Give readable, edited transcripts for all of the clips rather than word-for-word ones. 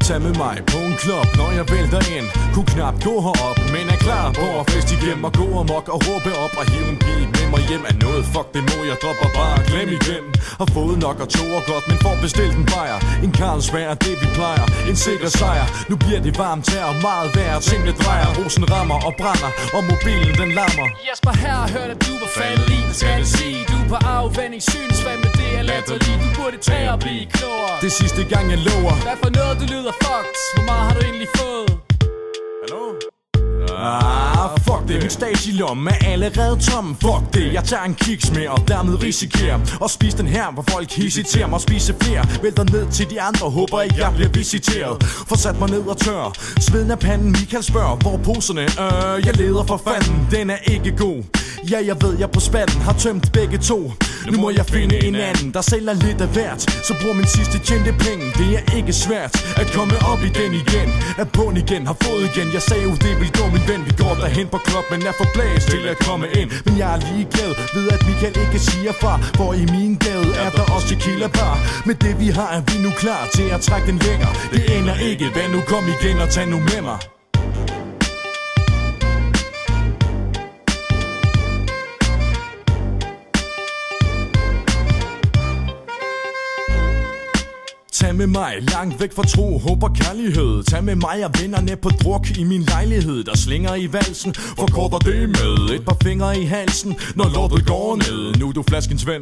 Tag med mig på en klub, når jeg vælter ind. Kunne knap gå herop, men er klar på at fest igennem og gå amok og råbe op og hive en bil med mig hjem af noget. Fuck det må jeg dropper bare glem igen. Har fået nok og toger godt, men får bestilt en bajer. En Carlsberg er det vi plejer, en sikker sejr. Nu bliver det varmt her og meget værd. Tingene drejer, rosen rammer og brænder, og mobilen den lammer. Jesper her har hørt at du var faldet i. Hvad skal det sige? Du er på afvænding, synes fandme det er latterligt. Du burde tage og blive klogere. Det sidste gang jeg lover. Hvad for noget du lyder fucked? Hvor meget har du egentlig fået? Hallo? Fuck det, min stage i lommen er allerede tom. Fuck det, jeg tager en kiks med og dermed risikerer at spise den her, hvor folk hesiterer mig at spise flere. Vælter ned til de andre, håber ikke jeg bliver visiteret. Får sat mig ned og tør, sveden af panden, Michael spørger, hvor poserne? Jeg leder for fanden, den er ikke god. Ja, jeg ved, jeg på spanden har tømt begge to. Nu må jeg finde en anden, der sælger lidt af hvert. Så bruger min sidste tjente penge. Det er ikke svært at komme op i den igen. Er på'n igen, har fået igen. Jeg sagde jo, det vil gå, min ven. Vi går derhen på klub, men er for blæst til at komme ind. Men jeg er ligeglad ved, at Michael ikke siger fra. For i min gade er der også Tequila Bar. Med det vi har, er vi nu klar til at trække den længere. Det ender ikke, hvad nu, kom igen og tag nu med mig. Tag med mig langt væk fra tro, håb og kærlighed. Tag med mig og vennerne på druk i min lejlighed. Der slinger i valsen, forkorter det med et par fingre i halsen, når lortet går ned. Nu er du flaskens ven.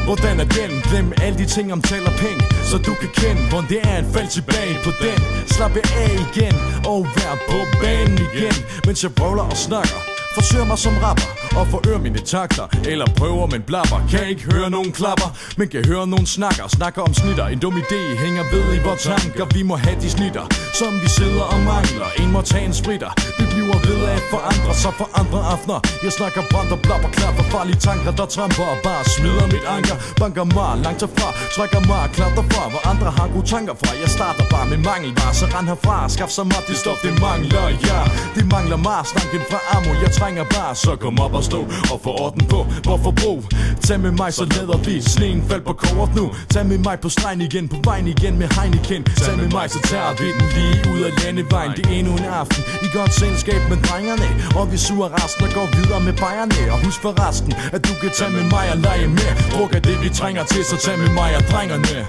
Hvordan er den? Glem alle de ting om tal og penge, så du kan kende, hvor det er en fald tilbage på den. Slappe af igen og vær på banen igen, mens jeg brøvler og snakker. Forsøger mig som rapper og forøger mine takter. Eller prøver, men blabber. Kan ikke høre nogen klapper, men kan høre nogen snakker om snitter. En dum idé hænger ved i vores tanker. Vi må have de snitter, som vi sidder og mangler. En må tage en spritter. Vi bliver ved at forandre sig for andre aftener. Jeg snakker brand og blabber, klapper farlige tanker, der tramper og bare smider mit anker. Banker mig langt herfra, trækker mig klart derfra, hvor andre har gode tanker fra. Jeg starter bare med mangelvar, så rend herfra. Skaff sig mig det stof, det mangler, ja. Det mangler mig, stanken fra ammo. Jeg trænger bare, så kom op og stå og få orden på hvorfor brug. Tag med mig, så lader vi sneen fald på kort nu. Tag med mig på stregen igen, på vejen igen med Heineken. Tag med mig, så tager vi den lige ud af landevejen. Det er endnu en aften i godt selskab med drengerne, og vi suger resten og går videre med bajerne. Og husk for resten, at du kan tage med mig og lege med. Druk af det vi trænger til, så tag med mig og drengerne.